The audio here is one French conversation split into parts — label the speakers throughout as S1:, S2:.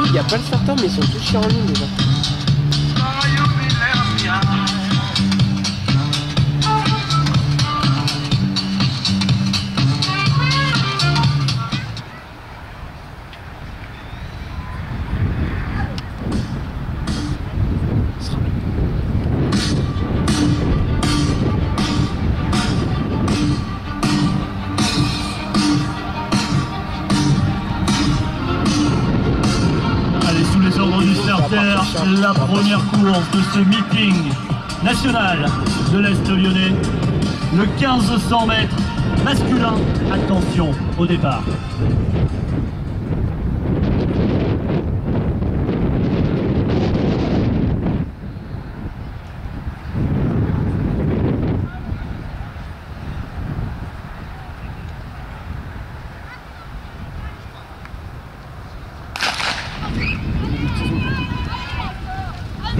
S1: il n'y a pas le starter, mais ils sont tous sur en ligne déjà.
S2: La première course de ce meeting national de l'Est lyonnais, le 1500 mètres masculin. Attention au départ.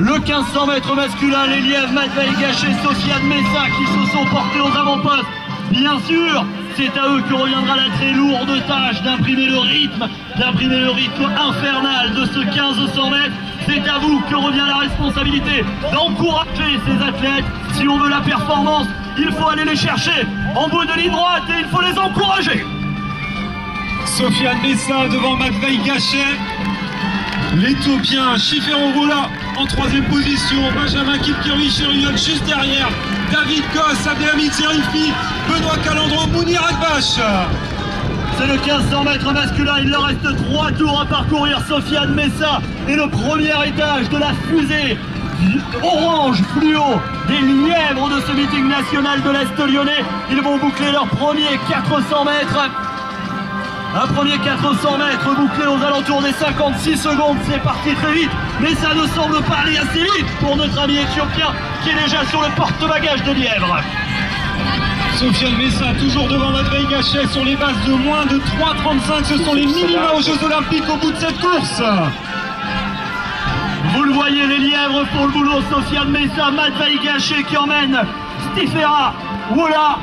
S2: Le 1500 mètres masculin, les lièvres Matvei Gachet, Sofiane Messa qui se sont portés aux avant-postes. Bien sûr, c'est à eux que reviendra la très lourde tâche d'imprimer le rythme infernal de ce 1500 mètres. C'est à vous que revient la responsabilité d'encourager ces athlètes. Si on veut la performance, il faut aller les chercher en bout de ligne droite et il faut les encourager.
S3: Sofiane Messa devant Matvei Gachet. L'Éthiopien Chiferovola en troisième position, Benjamin Kipkirui-Cheruiyot juste derrière, David Goss, Abdelhamid Serifi, Benoît Calandro, Mounir Akbash.
S2: C'est le 1500 mètres masculin, il leur reste 3 tours à parcourir. Sofiane Messa est le premier étage de la fusée orange fluo des lièvres de ce meeting national de l'Est lyonnais. Ils vont boucler leur premier 400 mètres. Un premier 400 mètres bouclé aux alentours des 56 secondes, c'est parti très vite, mais ça ne semble pas aller assez vite pour notre ami éthiopien qui est déjà sur le porte-bagages de lièvre.
S3: Sofiane Messa toujours devant Matvei Gachet sur les bases de moins de 3,35, ce sont les minima aux Jeux Olympiques au bout de cette course.
S2: Vous le voyez, les lièvres font le boulot. Sofiane Messa, Matvei Gachet qui emmène Stifera, Wola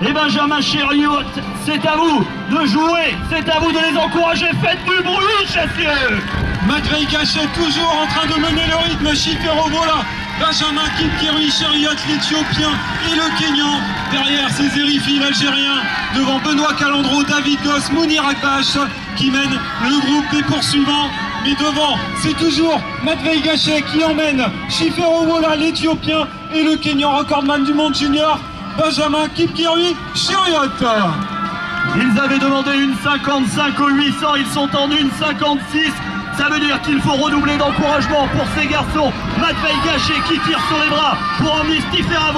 S2: et Benjamin Cheruiyot. C'est à vous de jouer, c'est à vous de les encourager. Faites du bruit, messieurs.
S3: Matvei Gachet toujours en train de mener le rythme. Chiferovola, Benjamin Kipkirui-Cheruiyot, l'Éthiopien et le Kenyan. Derrière, c'est Serifi, l'Algérien. Devant Benoît Calandro, David Goss, Mounir Akbash qui mène le groupe des poursuivants. Mais devant, c'est toujours Matvei Gachet qui emmène Chiferovola, l'Éthiopien, et le Kenyan recordman du monde junior, Benjamin Kipkirui-Cheruiyot.
S2: Ils avaient demandé une 55 au 800, ils sont en une 56. Ça veut dire qu'il faut redoubler d'encouragement pour ces garçons. Matvei Gachet qui tire sur les bras pour emmener Stifera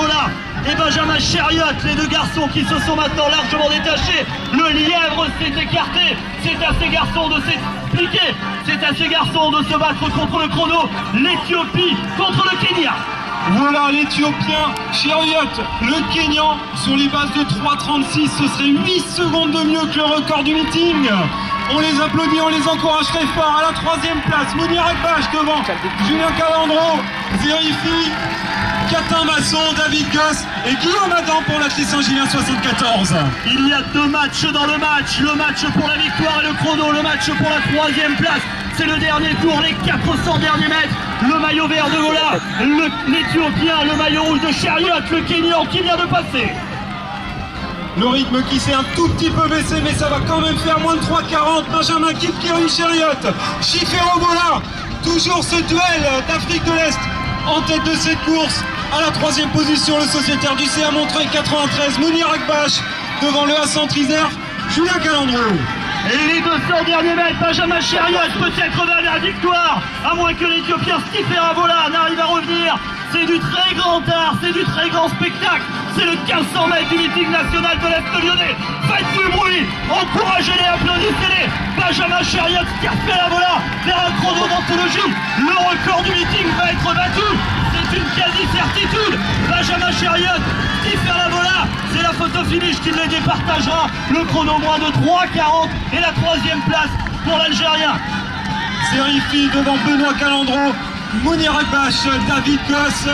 S2: et Benjamin Cheruiyot, les deux garçons qui se sont maintenant largement détachés. Le lièvre s'est écarté. C'est à ces garçons de s'expliquer. C'est à ces garçons de se battre contre le chrono. L'Éthiopie contre le Kenya.
S3: Voilà l'Éthiopien Cheruiyot, le Kenyan sur les bases de 3,36, ce serait 8 secondes de mieux que le record du meeting. On les applaudit, on les encourage très fort. À la troisième place, Mounir Akbash devant Julien Calandro, Serifi, Quentin Masson, David Goss et Guillaume Adam pour l'athlète Saint-Gilien 74.
S2: Il y a 2 matchs dans le match pour la victoire et le chrono, le match pour la troisième place. C'est le dernier tour, les 400 derniers mètres. Le maillot vert de Wola, l'Éthiopien, le maillot rouge de Cheruiyot, le Kenyan qui vient de passer.
S3: Le rythme qui s'est un tout petit peu baissé, mais ça va quand même faire moins de 3,40. Benjamin Kipkirui-Cheruiyot, Chiferovola, toujours ce duel d'Afrique de l'Est en tête de cette course. À la troisième position, le sociétaire du CA Montreuil 93, Mounir Akbash, devant le A-Centre Isère, Julien Calandro.
S2: Et les 200 derniers mètres, Benjamin Cheruiyot peut-être vers la victoire, à moins que l'Éthiopien Stifera n'arrive à revenir. C'est du très grand art, c'est du très grand spectacle. C'est le 1500 mètres du meeting national de l'Est lyonnais. Faites du bruit, encouragez-les, applaudissez-les. Benjamin Cheruiyot, Stifera vers un chrono d'anthologie. Le record du meeting va être battu. C'est une quasi-certitude. Benjamin Cheruiyot, Stifera, c'est la photo finish qui les départagera. Le chrono moins de 3,40 et la troisième place pour l'Algérien.
S3: Serifi devant Benoît Calandro, Mounir Akbash, David Goss,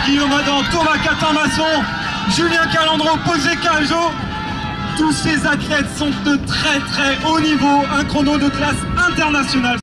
S3: Guillaume Adam, Thomas Quentin-Masson, Julien Calandro, Paul Zecaljo. Tous ces athlètes sont de très très haut niveau, un chrono de classe internationale.